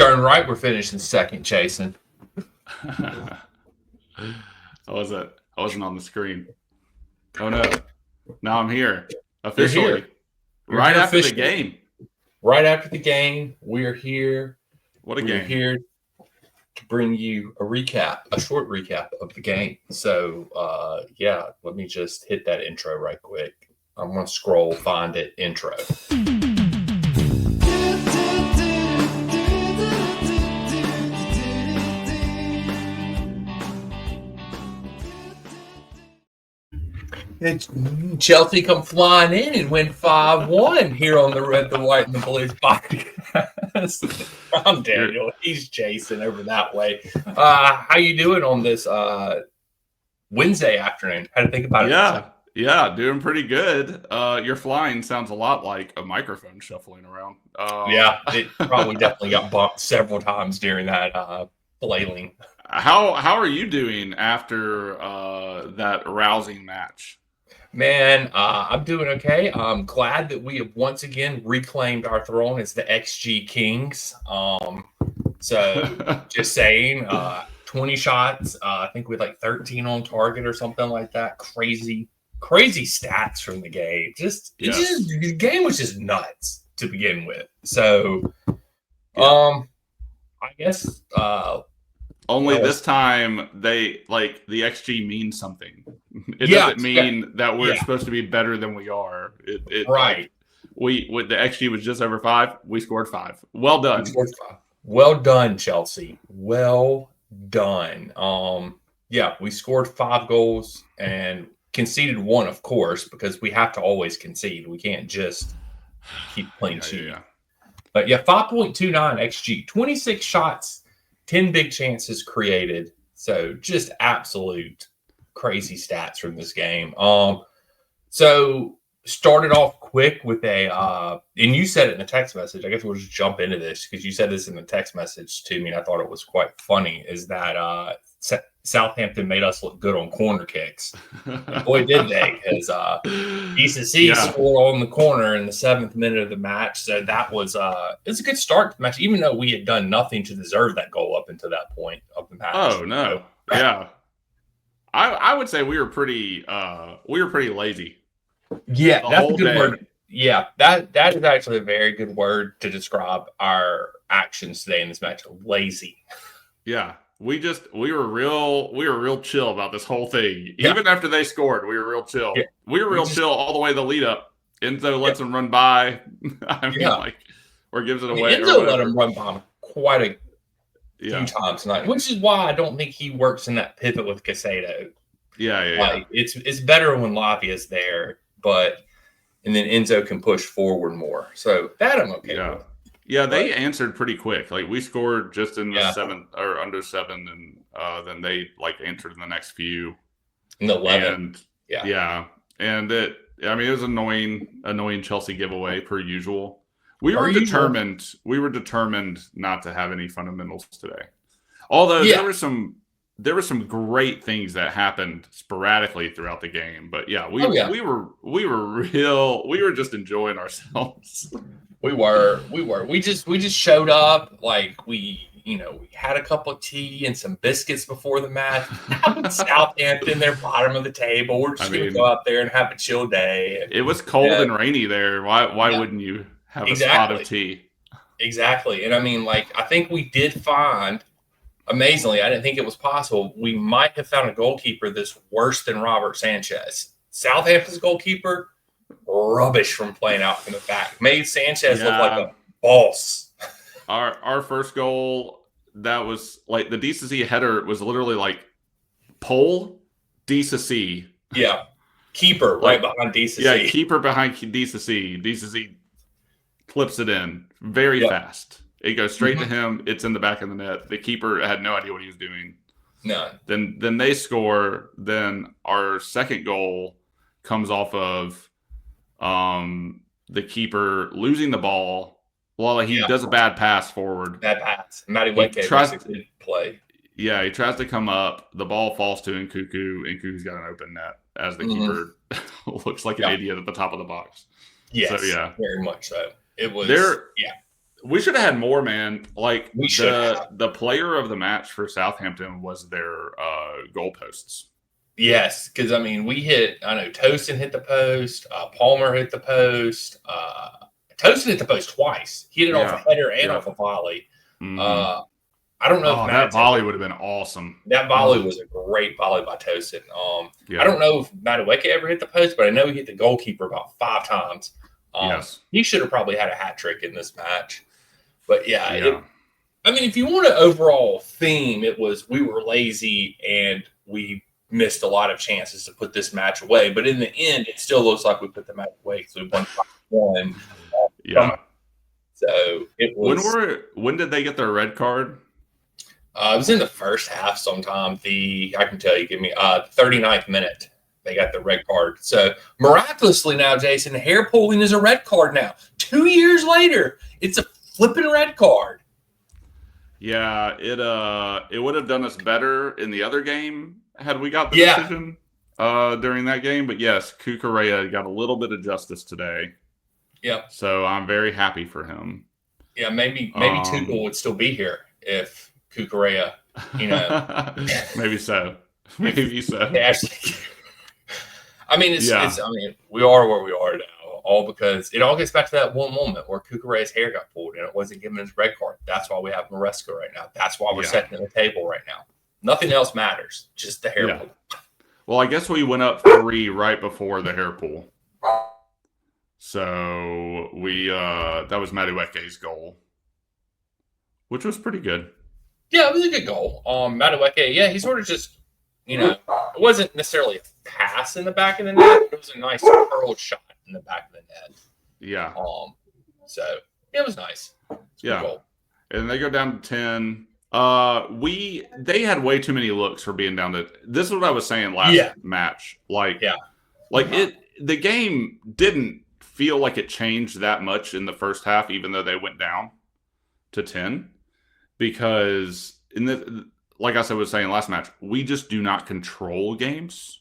Darn right, we're finishing second, Jason. How was it? I wasn't on the screen. Oh no. Now I'm here. You're Officially. here. You're Right here after the officially. game. Right after the game, we're here. What a We're game. here to bring you a short recap of the game. So, let me just hit that intro right quick. I'm going to scroll, find it, intro. Chelsea come flying in and win 5-1 here on the Red, the White, and the Blues podcast. I'm Daniel. He's Jason over that way. How you doing on this Wednesday afternoon? How to think about it? Yeah, doing pretty good. Your flying sounds a lot like a microphone shuffling around. It probably definitely got bumped several times during that flailing. How are you doing after that rousing match? Man, I'm doing okay. I'm glad that we have once again reclaimed our throne as the XG Kings. So just saying, 20 shots. I think we had like 13 on target or something like that. Crazy stats from the game. The game was just nuts to begin with. So, I guess only this time the XG means something. It doesn't mean that we're supposed to be better than we are. Right. The XG was just over 5. We scored 5. Well done. Well done, Chelsea. Well done. We scored 5 goals and conceded 1, of course, because we have to always concede. We can't just keep playing cheap. Yeah. But 5.29 XG, 26 shots, 10 big chances created. So just absolute crazy stats from this game. So started off quick with and you said it in the text message. I guess we'll just jump into this because you said this in the text message to me, and I thought it was quite funny. Is that Southampton made us look good on corner kicks? And boy, did they! Because DCC scored on the corner in the 7th minute of the match. So that was it's a good start to the match, even though we had done nothing to deserve that goal up until that point of the match. Oh no! Yeah, I would say we were pretty lazy. Yeah, that's a good word. Yeah, that is actually a very good word to describe our actions today in this match. Lazy. Yeah, we were real chill about this whole thing. Yeah. Even after they scored, we were real chill. Yeah. We were real chill all the way the lead up. Enzo lets them run by. Or gives it away. Enzo let him run by quite a few times tonight, which is why I don't think he works in that pivot with Casado. Yeah. It's better when Lavia's there. And then Enzo can push forward more. So that I'm okay with. Yeah, they answered pretty quick. Like we scored just in the 7th or under 7, and then they answered in the next few. In the 11. And it was annoying Chelsea giveaway per usual. We were determined not to have any fundamentals today. Although there were some great things that happened sporadically throughout the game, but we were just enjoying ourselves. We just showed up we had a cup of tea and some biscuits before the match. Southampton, they're bottom of the table. We're just going to go out there and have a chill day. It was cold and rainy there. Why wouldn't you have a spot of tea? Exactly. And I think we did find. Amazingly, I didn't think it was possible. We might have found a goalkeeper that's worse than Robert Sanchez. Southampton's goalkeeper, rubbish from playing out from the back. Made Sanchez look like a boss. Our first goal, that was the DCC header was literally pole DCC. Yeah, keeper right behind DCC. Yeah, keeper behind DCC. DCC clips it in very fast. It goes straight to him. It's in the back of the net. The keeper had no idea what he was doing. No. Then they score. Then our second goal comes off of the keeper losing the ball while he does a bad pass forward. Bad pass. Matty Wake tries to play. Yeah, he tries to come up. The ball falls to Nkuku. Nkuku's got an open net as the keeper looks like an idiot at the top of the box. Yes, so, very much so. It was We should have had more, man. Like the player of the match for Southampton was their goalposts. Yes, because I mean, I know Tosin hit the post, Palmer hit the post, Tosin hit the post twice. He hit it off a header and off a volley. Mm-hmm. I don't know. Oh, that volley would have been awesome. That volley was a great volley by Tosin. I don't know if Madueke ever hit the post, but I know he hit the goalkeeper about 5 times. Yes, he should have probably had a hat trick in this match. But I mean, if you want an overall theme, it was we were lazy and we missed a lot of chances to put this match away. But in the end, it still looks like we put the match away because we won 5-1. Yeah. So it was. When did they get their red card? It was in the first half sometime. I can tell you, give me 39th minute. They got the red card. So miraculously now, Jason, hair pulling is a red card now. 2 years later, it's a flipping red card. Yeah, it would have done us better in the other game had we got the decision during that game. But yes, Cucurella got a little bit of justice today. Yeah. So I'm very happy for him. Yeah, maybe Tuchel would still be here if Cucurella, maybe so. Maybe so. Actually, I mean, we are where we are now. All because it all gets back to that one moment where Cucurella's hair got pulled and it wasn't given his red card. That's why we have Maresca right now. That's why we're setting the table right now. Nothing else matters, just the hair pull. Well, I guess we went up 3 right before the hair pull. So we that was Madueke's goal, which was pretty good. Yeah, it was a good goal. Madueke, he sort of just, it wasn't necessarily a pass in the back of the net. It was a nice curled shot in the back of the net. Yeah. So it was nice. Goal. And they go down to 10. They had way too many looks for being down to. This is what I was saying last match. The game didn't feel like it changed that much in the first half, even though they went down to 10, because like I was saying last match, we just do not control games.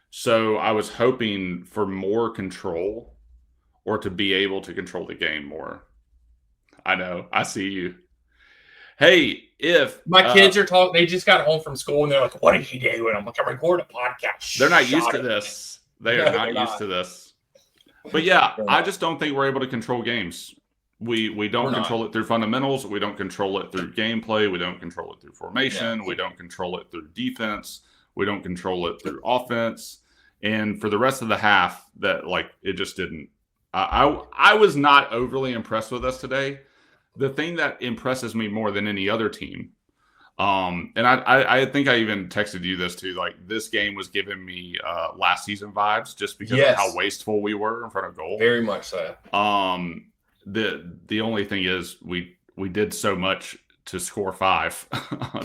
So I was hoping for more control or to be able to control the game more. I know. I see you. Hey, if my kids are talking, they just got home from school and they're like, "What are you doing?" I'm like, "I'm recording a podcast." They're not used to this. They are not used to this. But yeah, I just don't think we're able to control games. We don't control it through fundamentals. We don't control it through gameplay. We don't control it through formation. We don't control it through defense. We don't control it through offense. And for the rest of the half, it just didn't. I was not overly impressed with us today. The thing that impresses me more than any other team, and I think I even texted you this too. Like, this game was giving me last season vibes just because of how wasteful we were in front of goal. Very much so. The only thing is we did so much to score 5.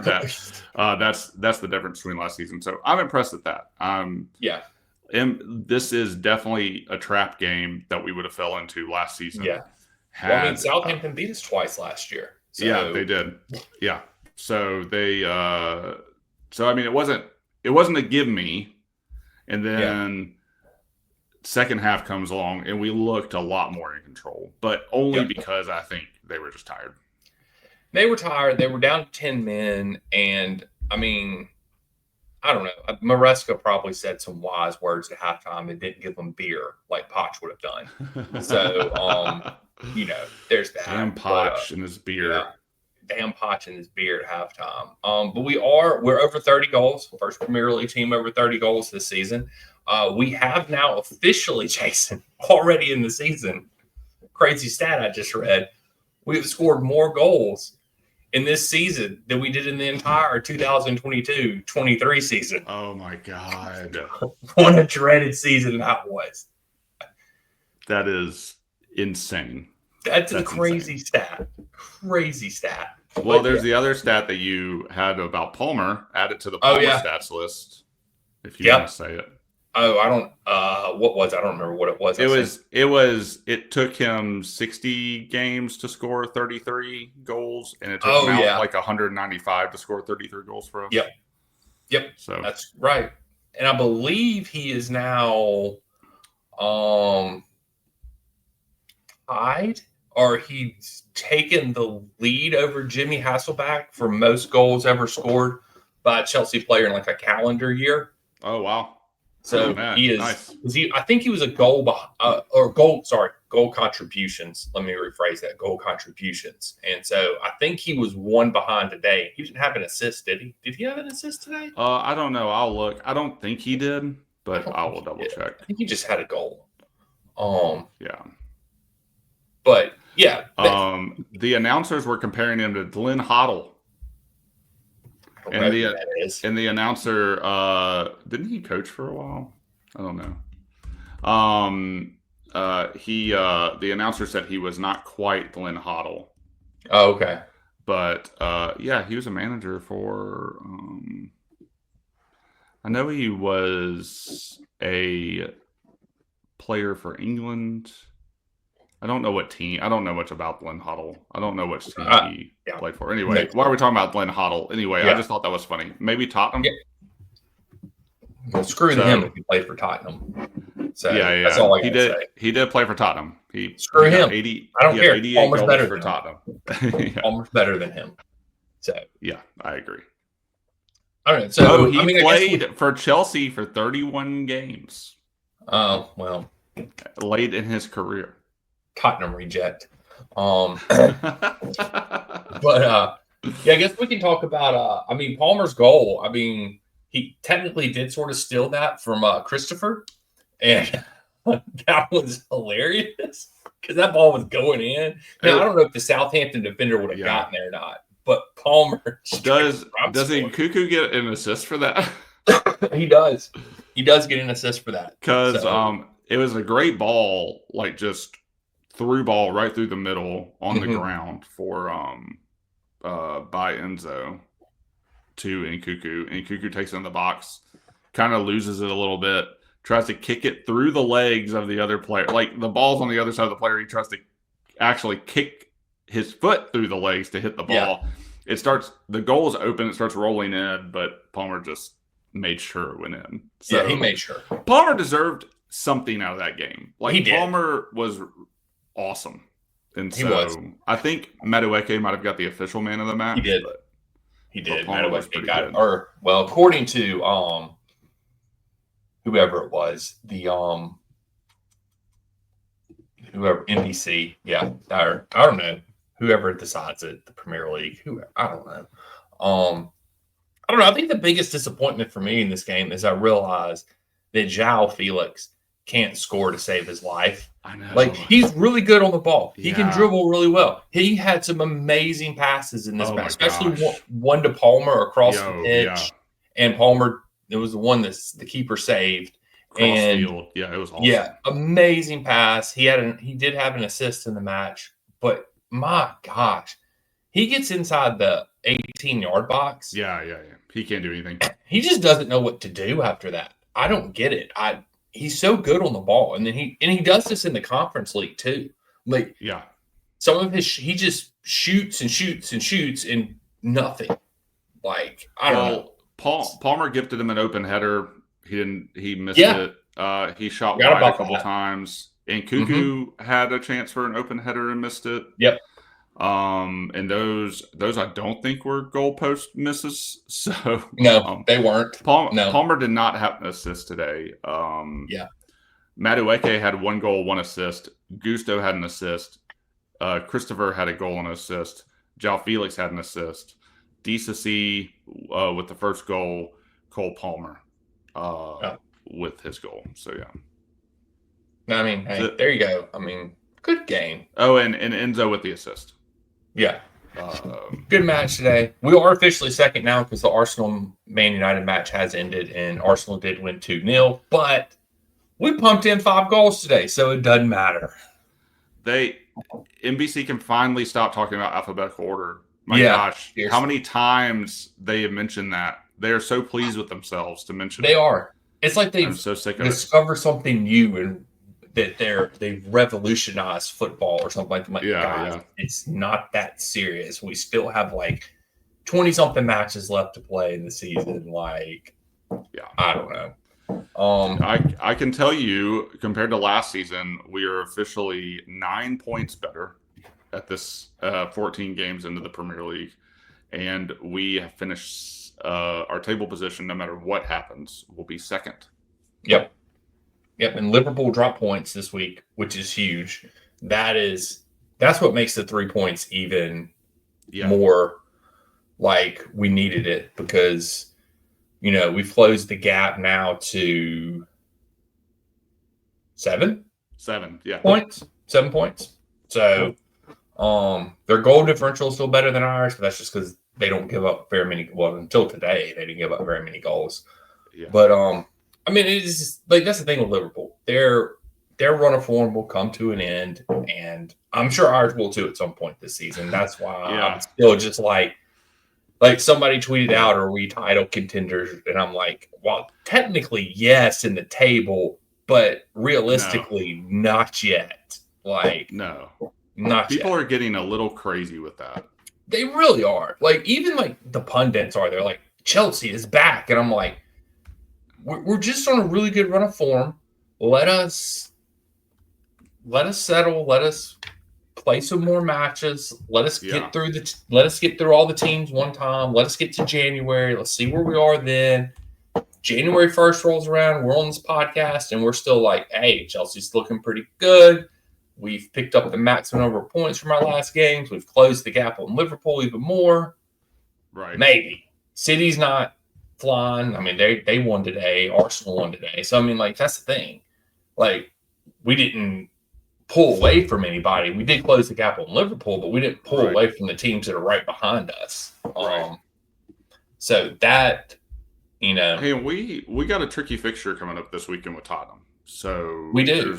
That's the difference between last season. So I'm impressed at that. And this is definitely a trap game that we would have fell into last season. Yeah. Southampton beat us twice last year. So. Yeah, they did. Yeah. So they I mean, it wasn't a give me. And then second half comes along and we looked a lot more in control, but only because I think they were just tired. They were tired. They were down to 10 men. And I mean, I don't know. Maresca probably said some wise words at halftime and didn't give them beer like Potch would have done. So, there's that. Damn Potch and his beer. Yeah, damn Potch and his beer at halftime. But we're over 30 goals. First Premier League team over 30 goals this season. We have now officially, Jason, already in the season. Crazy stat I just read. We've scored more goals in this season than we did in the entire 2022-23 season. Oh, my God. What a dreaded season that was. That is insane. That's a crazy stat. Crazy stat. Well, there's the other stat that you had about Palmer. Add it to the Palmer stats list, if you want to say it. Oh, I don't. What was? I don't remember what it was. It took him 60 games to score 33 goals, and it took him like 195 to score 33 goals for us. Yep. So that's right. And I believe he is now tied or he's taken the lead over Jimmy Hasselback for most goals ever scored by a Chelsea player in like a calendar year. Oh, wow. So Man, he is. nice. I think he was a goal contributions. Let me rephrase that: goal contributions. And so I think he was one behind today. He didn't have an assist, did he? Did he have an assist today? I don't know. I'll look. I don't think he did, but I will double check. I think he just had a goal. Yeah. But yeah. The announcers were comparing him to Glenn Hoddle. And the announcer, didn't he coach for a while? I don't know. The announcer said he was not quite Glenn Hoddle. Oh, okay. But yeah, he was a manager for. I know he was a player for England. I don't know what team. I don't know much about Glenn Hoddle. I don't know which team he played for. Anyway, why are we talking about Glenn Hoddle? Anyway, I just thought that was funny. Maybe Tottenham. Yeah. Well, screw him if he played for Tottenham. So yeah. That's all I got to say. He did play for Tottenham. Screw him. I don't care. 88 Palmer's goals better for than Tottenham. Palmer's better than him. So yeah, I agree. All right. So he played for Chelsea for 31 games. Oh well, late in his career. Tottenham reject. But yeah, I guess we can talk about. Palmer's goal. He technically did sort of steal that from Christopher, and that was hilarious because that ball was going in. Now I don't know if the Southampton defender would have gotten there or not, but Palmer does Nkuku get an assist for that? He does. He does get an assist for that because it was a great ball, like just through ball right through the middle on the ground for by Enzo to Nkuku. Nkuku takes it in the box, kind of loses it a little bit, tries to kick it through the legs of the other player. Like the ball's on the other side of the player, he tries to actually kick his foot through the legs to hit the ball. Yeah. The goal is open, it starts rolling in, but Palmer just made sure it went in. So he made sure. Palmer deserved something out of that game. Like he did. Palmer was awesome. And so I think Madueke might have got the official man of the match. He did. He did. Madueke got it. According to whoever it was, the whoever NBC, I don't know. Whoever decides it, the Premier League, I don't know. I don't know. I think the biggest disappointment for me in this game is I realized that João Felix can't score to save his life. I know. Like, he's really good on the ball. He can dribble really well. He had some amazing passes in this match, especially one to Palmer across the pitch. Yeah. And Palmer, it was the one that the keeper saved. Field. Yeah, it was awesome. Yeah, amazing pass. He did have an assist in the match, but my gosh, he gets inside the 18-yard box. Yeah. He can't do anything. He just doesn't know what to do after that. I don't get it. He's so good on the ball, and then he does this in the Conference League too. Like, some of he just shoots and shoots and shoots and nothing. Like, I don't know. Palmer gifted him an open header. He missed it. He shot wide a couple times. And Nkuku had a chance for an open header and missed it. Yep. And those I don't think were goalpost misses. So no, they weren't. Palmer did not have an assist today. Madueke had 1 goal, 1 assist. Gusto had an assist. Christopher had a goal and an assist. João Felix had an assist. DCC with the first goal. Cole Palmer with his goal. So hey, there you go. Good game. Oh, and Enzo with the assist. Yeah. Good match today. We are officially second now because the Arsenal-Man United match has ended, and Arsenal did win 2-0. But we pumped in 5 goals today, so it doesn't matter. NBC can finally stop talking about alphabetical order. My gosh, how many times they have mentioned that. They are so pleased with themselves to mention They are. It's like they've so sick of discovered something new and that they've revolutionized football or something like that. It's not that serious. We still have like 20-something matches left to play in the season. I don't know. I can tell you, compared to last season, we are officially 9 points better. at this 14 games into the Premier League, and we have finished our table position. No matter what happens, will be second. Yep. And Liverpool dropped points this week, which is huge. That's what makes the 3 points even more like we needed it, because we've closed the gap now to 7 points. 7 points. So their goal differential is still better than ours, but that's just because they don't give up very many. Well, until today, they didn't give up very many goals. Yeah. But I mean, it's like, that's the thing with Liverpool. Their run of form will come to an end, and I'm sure ours will too at some point this season. That's why I'm still just like somebody tweeted out, "Are we title contenders?" And I'm like, well, technically yes in the table, but realistically not yet. No, not people yet. are getting a little crazy with that. They really are. Even the pundits are. They're like, Chelsea is back, and I'm like, we're just on a really good run of form. Let us settle. Let us play some more matches. Let us get through all the teams one time. Let us get to January. Let's see where we are then. January 1st rolls around. We're on this podcast, and we're still like, hey, Chelsea's looking pretty good. We've picked up the maximum number of points from our last games. We've closed the gap on Liverpool even more. Right. Maybe. City's not flying. I mean, they won today. Arsenal won today. So, I mean, that's the thing. We didn't pull away from anybody. We did close the gap on Liverpool, but we didn't pull away from the teams that are right behind us. So that, Hey, we got a tricky fixture coming up this weekend with Tottenham. So we do.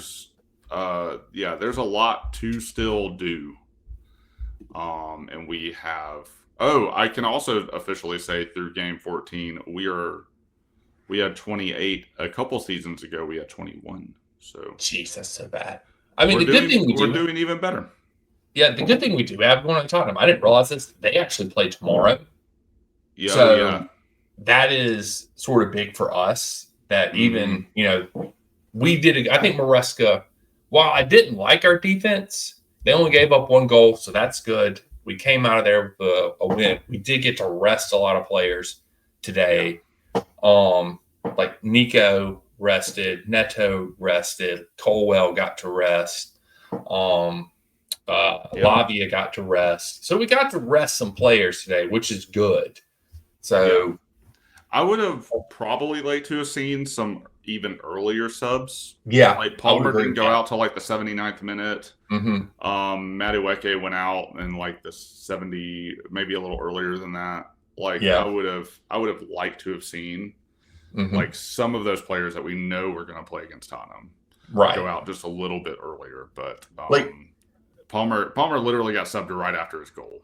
There's a lot to still do. And we have. Oh, I can also officially say through game 14, we had 28 a couple seasons ago. We had 21. So, jeez, that's so bad. I mean, good thing we're doing even better. Yeah, the good thing we do have going on Tottenham. I didn't realize this. They actually play tomorrow. That is sort of big for us. That even we did. I think Maresca. While I didn't like our defense, they only gave up 1 goal, so that's good. We came out of there with a win. We did get to rest a lot of players today. Like Nico rested, Neto rested, Colwell got to rest, Lavia got to rest. So we got to rest some players today, which is good. So I would have probably liked to have seen some even earlier subs. Yeah. Palmer didn't go out till the 79th minute. Mm-hmm. Madueke went out in the 70, maybe a little earlier than that. I would have liked to have seen some of those players that we know we're going to play against Tottenham go out just a little bit earlier. But Palmer literally got subbed right after his goal.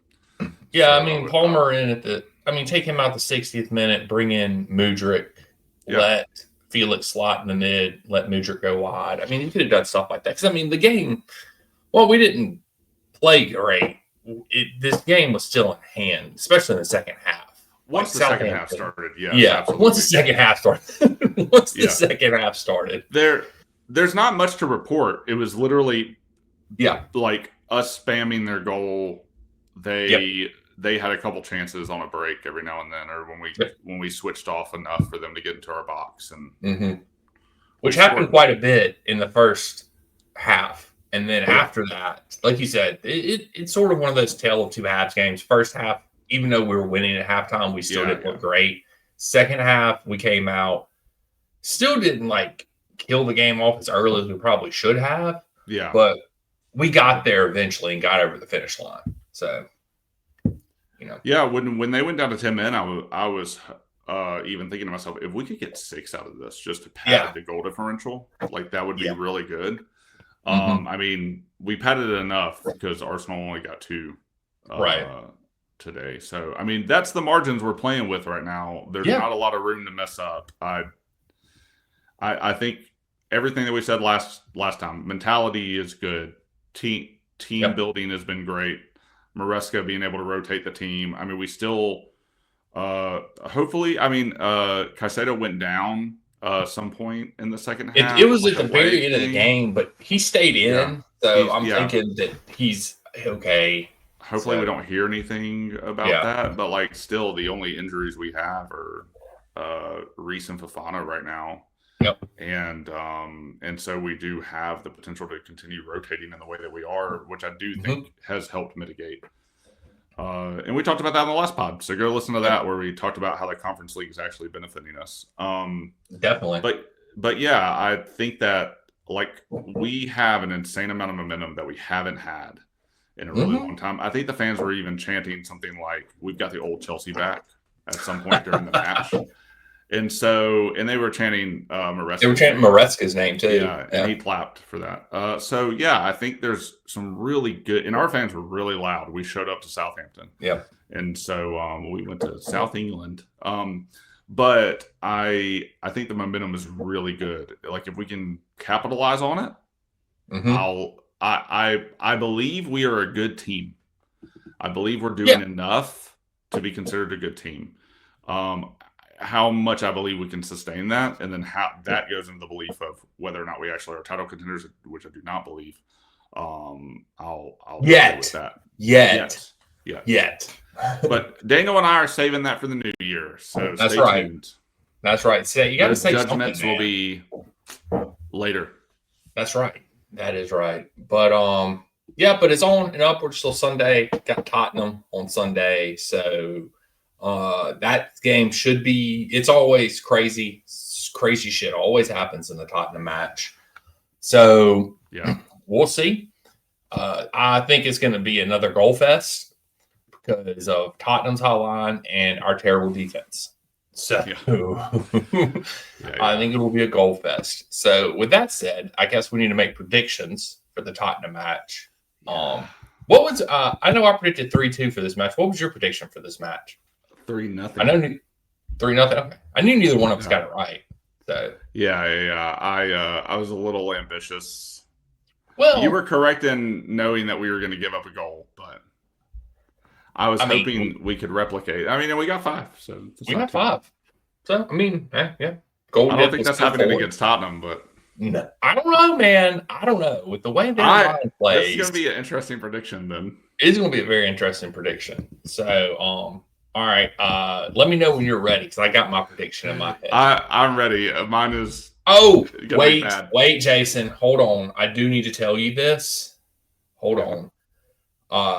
Yeah, so, I mean, Palmer take him out the 60th minute, bring in Mudryk, let Felix slot in the mid, let Mudryk go wide. I mean, you could have done stuff like that. Because, the game, we didn't play great. This game was still in hand, especially in the second half. Once the second half started, absolutely. Once the second half started. There's not much to report. It was literally us spamming their goal. They had a couple chances on a break every now and then, or when we switched off enough for them to get into our box, and which happened quite a bit in the first half, and then after that, like you said, it's sort of one of those tale of two halves games. First half, even though we were winning at halftime, we still didn't look great. Second half, we came out, still didn't kill the game off as early as we probably should have. Yeah, but we got there eventually and got over the finish line. So. When they went down to 10 men, I was even thinking to myself, if we could get 6 out of this just to pad the goal differential, that would be really good. I mean, we padded it enough because Arsenal only got 2 today. So, I mean, that's the margins we're playing with right now. There's not a lot of room to mess up. I think everything that we said last time, mentality is good. Team building has been great. Maresca being able to rotate the team. I mean, we still hopefully. I mean, Caicedo went down some point in the second half. It was at the very end of the game, but he stayed in. So I'm thinking that he's Okay. Hopefully we don't hear anything about Yeah. that. But like, still, the only injuries we have are Reese and Fofana right now. Yep. And so we do have the potential to continue rotating in the way that we are, which I do think has helped mitigate. And we talked about that in the last pod, so go listen to that where we talked about how the conference league is actually benefiting us. Definitely. But yeah, I think that like we have an insane amount of momentum that we haven't had in a really long time. I think the fans were even chanting something like, "We've got the old Chelsea back" at some point during the match. And they were chanting Maresca's They were chanting Maresca's name too. Yeah, and he clapped for that. So yeah, I think there's some really good, and our fans were really loud. We showed up to Southampton. Yeah. And so we went to South England. But I think the momentum is really good. Like if we can capitalize on it, I believe we are a good team. I believe we're doing enough to be considered a good team. How much I believe we can sustain that, and then how that goes into the belief of whether or not we actually are title contenders, which I do not believe. I'll with that. Yet. But Daniel and I are saving that for the new year. So that's stay right. tuned. That's right. So you got to say judgments will be later. That's right. That is right. But but it's on and upwards till Sunday. Got Tottenham on Sunday, so that game should be. It's always crazy shit always happens in the Tottenham match. So we'll see. I think it's going to be another goal fest because of Tottenham's high line and our terrible defense. So I think it will be a goal fest. So with that said, I guess we need to make predictions for the Tottenham match. What was I know I predicted 3-2 for this match. What was your prediction for this match? 3-0. I know 3-0. Okay. I knew neither one of us got it right. So I was a little ambitious. Well, you were correct in knowing that we were going to give up a goal, but I was hoping we could replicate. I mean, we got 5. So we got 5. So I mean, yeah. Goal. I don't think that's happening against Tottenham, but no, I don't know, man. I don't know with the way that plays. This is going to be an interesting prediction. Then it's going to be a very interesting prediction. So, all right. Let me know when you're ready because I got my prediction in my head. I'm ready. Mine is. Oh, wait, Jason. Hold on. I do need to tell you this. Hold on.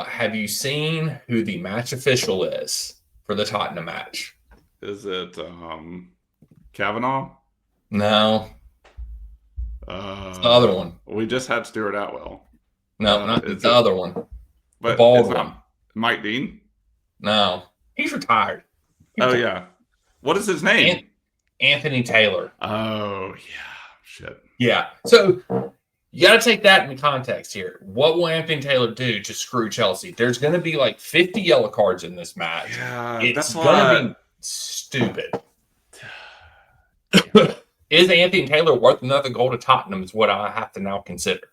Have you seen who the match official is for the Tottenham match? Is it Kavanaugh? No. It's the other one. We just had Stuart Atwell. No, not the other one. But the bald one. Mike Dean? No. He's retired. Yeah. What is his name? Anthony Taylor. Oh, yeah. Shit. Yeah. So you got to take that into context here. What will Anthony Taylor do to screw Chelsea? There's going to be like 50 yellow cards in this match. Yeah, it's going to be stupid. Is Anthony Taylor worth another goal to Tottenham is what I have to now consider.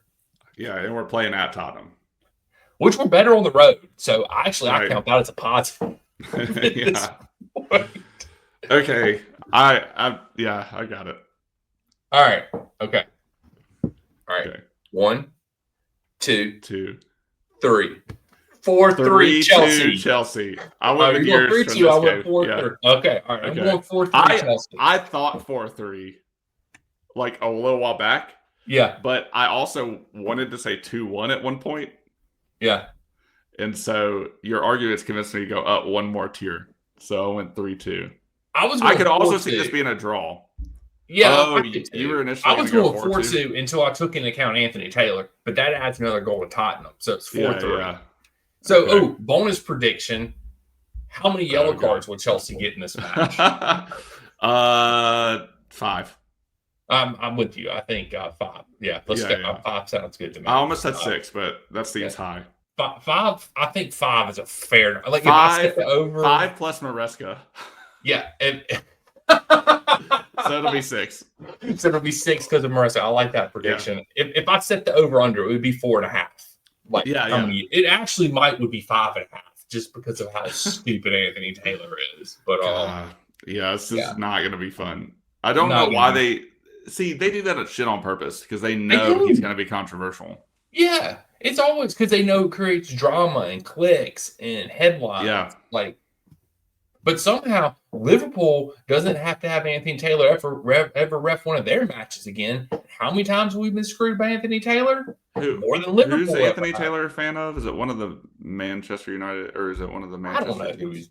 Yeah, and we're playing at Tottenham. Which we're better on the road. So I count that as a positive. Yeah. Okay. I got it. All right. Okay. All right. Okay. 1, 2, 3. 4-3 Chelsea. Chelsea. I went with yours. 3-2. I went 4-3. Okay. All right. I'm going 4-3 Chelsea. I thought 4-3 like a little while back. Yeah. But I also wanted to say 2-1 at one point. Yeah. And so your arguments convinced me to go up one more tier. So I went 3-2. I could also see this being a draw. Yeah. You were initially. I was going 4-2 until I took into account Anthony Taylor, but that adds another goal to Tottenham. So it's 4-3. Yeah. So, bonus prediction. How many yellow cards will Chelsea get in this match? 5. I'm with you. I think 5. Yeah, let's go. 5 sounds good to me. I almost said 6, but that seems high. 5. I think 5 is a fair. Like 5 over 5 plus Maresca. Yeah. So it'll be 6. So it'll be 6 because of Maresca. I like that prediction. Yeah. If I set the over under, it would be 4.5. Like it actually would be 5.5 just because of how stupid Anthony Taylor is. But this is not going to be fun. I don't know why they do that shit on purpose because they know he's going to be controversial. Yeah, It's always because they know it creates drama and clicks and headlines. Yeah. But somehow Liverpool doesn't have to have Anthony Taylor ever ref one of their matches again. How many times have we been screwed by Anthony Taylor? More than Liverpool. Who's Anthony Taylor a fan of? Is it one of the Manchester United, or is it one of the Manchester? I don't know.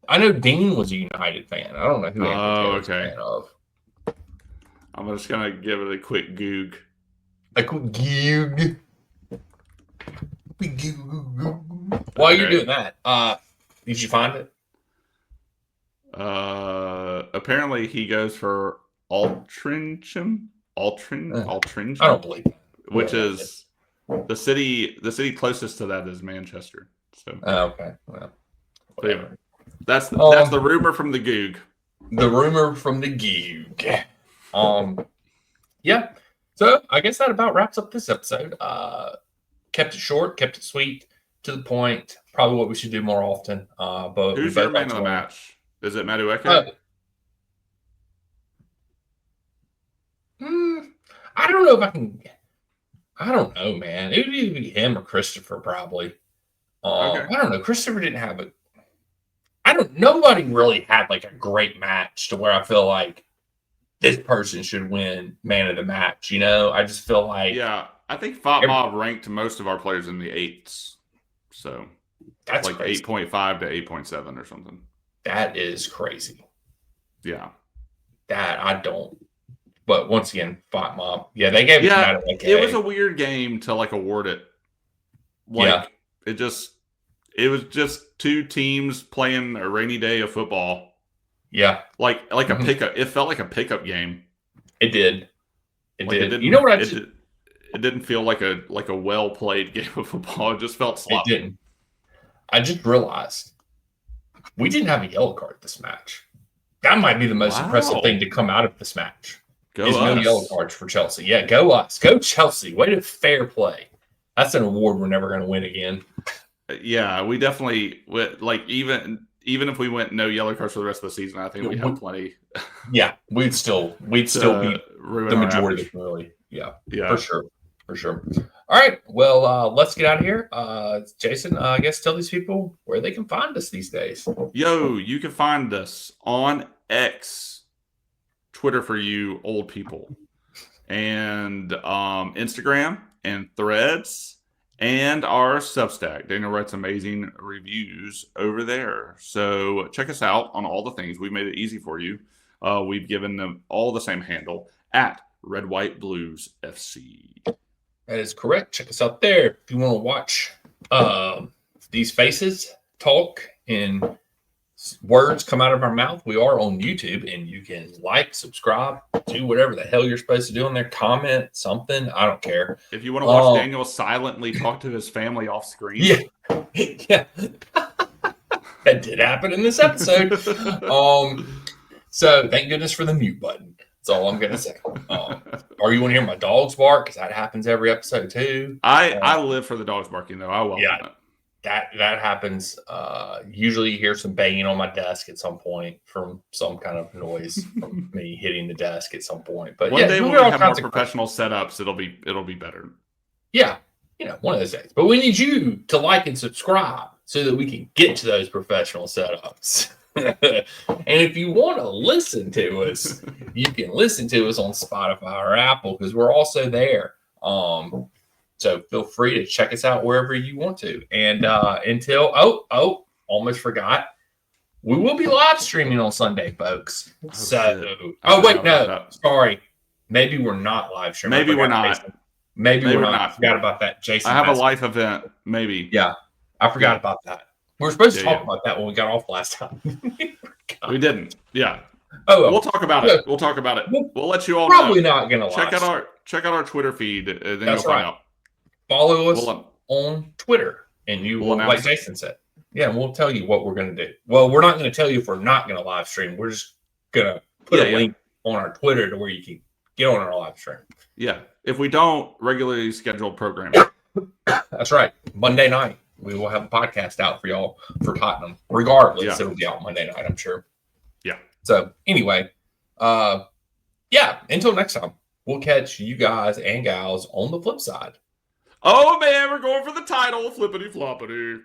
I know Dean was a United fan. I don't know who Anthony Taylor's a fan of. I'm just gonna give it a quick goog. A quick goog. While you're doing that, did you find it? Apparently he goes for Altrincham. I don't believe that. Which is the city closest to that is Manchester. So okay. Well, anyway, that's the rumor from the goog. The rumor from the goog. Yeah. So I guess that about wraps up this episode. Kept it short, kept it sweet, to the point. Probably what we should do more often. But who's your man of the match? Is it Madueke? I don't know if I can. I don't know, man. It would either be him or Christopher, probably. I don't know. Christopher didn't have it. Nobody really had like a great match to where I feel like this person should win man of the match. I just feel like. Yeah, I think Fatma ranked most of our players in the 8s. So that's like 8.5 to 8.7 or something. That is crazy. Yeah. That I don't. But once again, Fatma. Yeah, they gave it to Madueke. It was a weird game to like award it. It was just two teams playing a rainy day of football. Yeah. Like a pickup. It felt like a pickup game. It did. It did. It didn't feel like a well played game of football. It just felt sloppy. It didn't. I just realized we didn't have a yellow card this match. That might be the most impressive thing to come out of this match. No yellow cards for Chelsea. Yeah, go us. Go Chelsea. Way to fair play. That's an award we're never going to win again. Yeah, we definitely even if we went no yellow cards for the rest of the season, I think we have plenty. Yeah, we'd still be the majority of them, really. Yeah, for sure. All right, well, let's get out of here. Jason, I guess tell these people where they can find us these days. Yo, you can find us on X, Twitter for you old people, and Instagram and Threads, and our Substack. Daniel writes amazing reviews over there. So check us out on all the things. We've made it easy for you. We've given them all the same handle at Red White Blues FC. That is correct. Check us out there if you want to watch these faces talk and words come out of our mouth. We are on YouTube, and you can like, subscribe, do whatever the hell you're supposed to do on there. Comment something. I don't care. If you want to watch Daniel silently talk to his family off screen. Yeah. That did happen in this episode. So thank goodness for the mute button. That's all I'm going to say. Or you want to hear my dogs bark? Because that happens every episode too. I live for the dogs barking, though. I welcome it. That happens. Usually you hear some banging on my desk at some point from some kind of noise from me hitting the desk at some point. But one day when we have more professional setups, it'll be better. Yeah. One of those days. But we need you to like and subscribe so that we can get to those professional setups. And if you want to listen to us, you can listen to us on Spotify or Apple, because we're also there. So feel free to check us out wherever you want to. And until almost forgot, we will be live streaming on Sunday, folks. Sorry, maybe we're not live streaming. Maybe we're not. Maybe we're not. I forgot about that, Jason. I have a life event. Maybe. Yeah, I forgot about that. We were supposed to talk about that when we got off last time. We didn't. Yeah. We'll talk about it. We'll talk about it. We'll let you all probably know. Not gonna check out our Twitter feed. Then That's you'll right. find out. Follow us on Twitter, and you will, like Jason said. Yeah, and we'll tell you what we're going to do. Well, we're not going to tell you if we're not going to live stream. We're just going to put a link on our Twitter to where you can get on our live stream. Yeah. If we don't regularly schedule programming. That's right. Monday night, we will have a podcast out for y'all for Tottenham. Regardless, it'll be out Monday night, I'm sure. Yeah. So, anyway, until next time, we'll catch you guys and gals on the flip side. Oh man, we're going for the title, flippity floppity.